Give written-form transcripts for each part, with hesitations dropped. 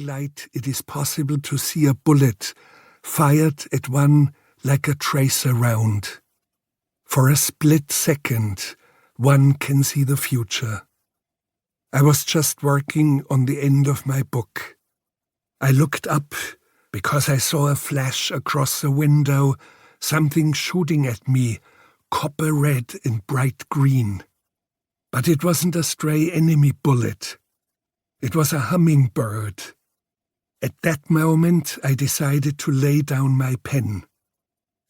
light it is possible to see a bullet fired at one like a tracer round. For a split second, one can see the future. I was just working on the end of my book. I looked up because I saw a flash across the window, something shooting at me, copper red and bright green. But it wasn't a stray enemy bullet. It was a hummingbird. At that moment, I decided to lay down my pen.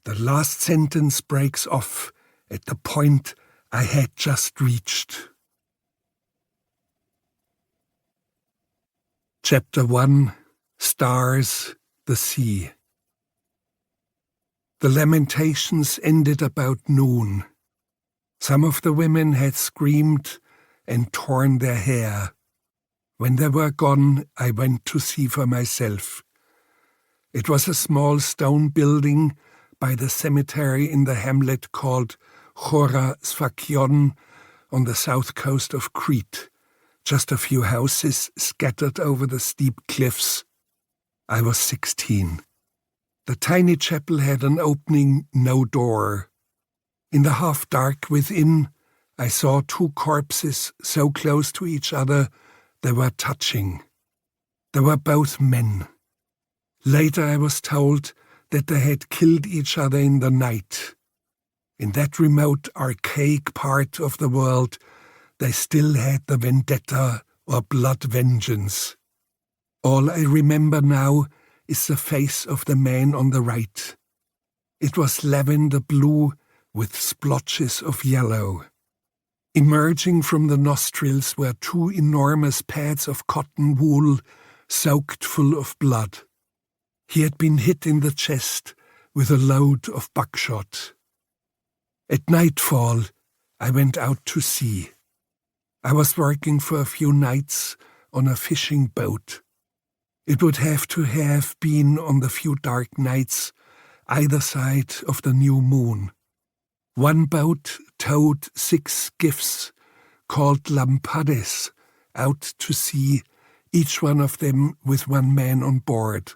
The last sentence breaks off at the point I had just reached. Chapter 1: Stars, the Sea. The lamentations ended about noon. Some of the women had screamed and torn their hair. When they were gone, I went to see for myself. It was a small stone building by the cemetery in the hamlet called Chora Sfakion on the south coast of Crete, just a few houses scattered over the steep cliffs. I was 16. The tiny chapel had an opening, no door. In the half-dark within, I saw two corpses so close to each other they were touching. They were both men. Later I was told that they had killed each other in the night. In that remote, archaic part of the world, they still had the vendetta or blood vengeance. All I remember now is the face of the man on the right. It was lavender blue with splotches of yellow. Emerging from the nostrils were two enormous pads of cotton wool soaked full of blood. He had been hit in the chest with a load of buckshot. At nightfall, I went out to sea. I was working for a few nights on a fishing boat. It would have to have been on the few dark nights either side of the new moon. One boat towed 6 skiffs, called lampades, out to sea, each one of them with one man on board.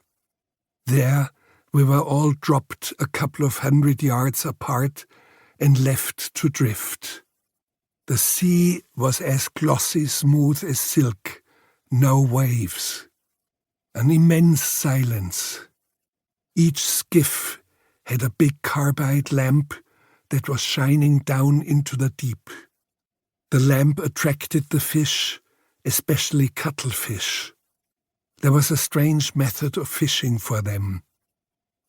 There we were all dropped a couple of 100 yards apart and left to drift. The sea was as glossy smooth as silk, no waves. An immense silence. Each skiff had a big carbide lamp that was shining down into the deep. The lamp attracted the fish, especially cuttlefish. There was a strange method of fishing for them.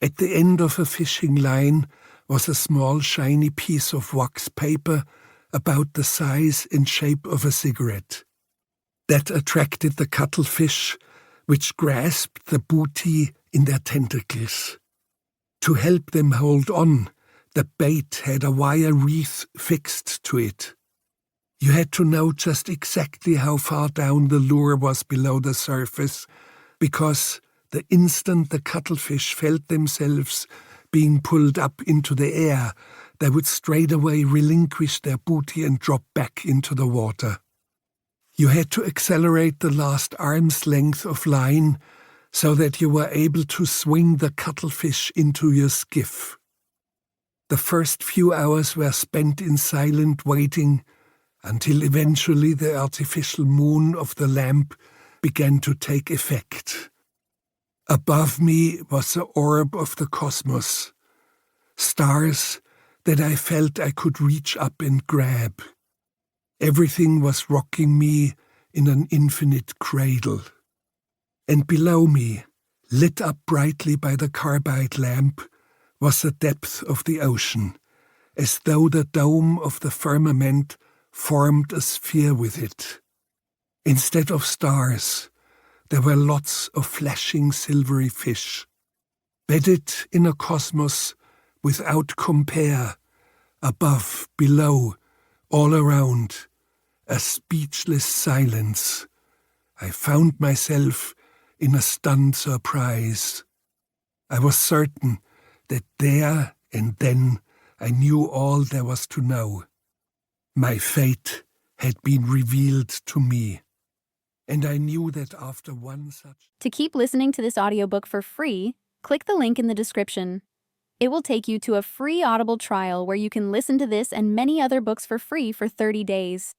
At the end of a fishing line was a small shiny piece of wax paper about the size and shape of a cigarette. That attracted the cuttlefish, which grasped the booty in their tentacles. To help them hold on, the bait had a wire wreath fixed to it. You had to know just exactly how far down the lure was below the surface, because the instant the cuttlefish felt themselves being pulled up into the air, they would straightaway relinquish their booty and drop back into the water. You had to accelerate the last arm's length of line so that you were able to swing the cuttlefish into your skiff. The first few hours were spent in silent waiting until eventually the artificial moon of the lamp began to take effect. Above me was the orb of the cosmos, stars that I felt I could reach up and grab. Everything was rocking me in an infinite cradle. And below me, lit up brightly by the carbide lamp, was the depth of the ocean, as though the dome of the firmament formed a sphere with it. Instead of stars, there were lots of flashing silvery fish, bedded in a cosmos without compare, above, below, all around, a speechless silence. I found myself in a stunned surprise. I was certain that there and then I knew all there was to know. My fate had been revealed to me. and I knew that after one such... To keep listening to this audiobook for free, click the link in the description. It will take you to a free Audible trial where you can listen to this and many other books for free for 30 days.